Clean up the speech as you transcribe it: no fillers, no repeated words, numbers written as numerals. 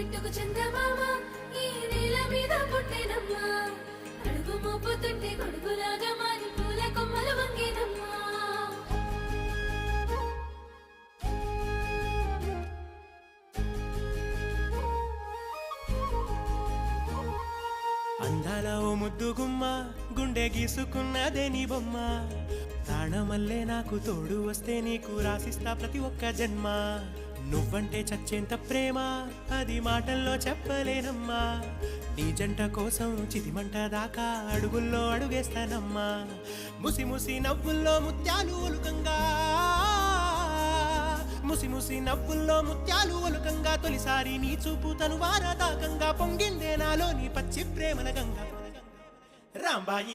చెట్టుకు చందమామ ఈ నేల మీద పుట్టేనమ్మా అడుగు మోపుతుంటే గొడుగులాగా మారి పూల కొమ్మలు వంగేనమ్మా అందాల ఓ ముద్దు గుమ్మ గుండె గీసుకున్నదే నీ బొమ్మ ప్రాణమల్లే నాకు తోడు వస్తే నీకు రాసిస్తా ప్రతి ఒక్క జన్మ నువ్వంటే చచ్చేంత ప్రేమ అది మాటల్లో చెప్పలేనమ్మా నీ జంట కోసం చితిమంట దాకా అడుగుల్లో అడుగేస్తానమ్మా ముసి ముసి నవ్వుల్లో ముత్యాలు ఒలుకంగా ముసి ముసి నవ్వుల్లో ముత్యాలు ఒలుకంగా తొలిసారి నీ చూపు తను వారదాకంగా పొంగిందే నాలో నీ పచ్చి ప్రేమల గంగా రాంబాయి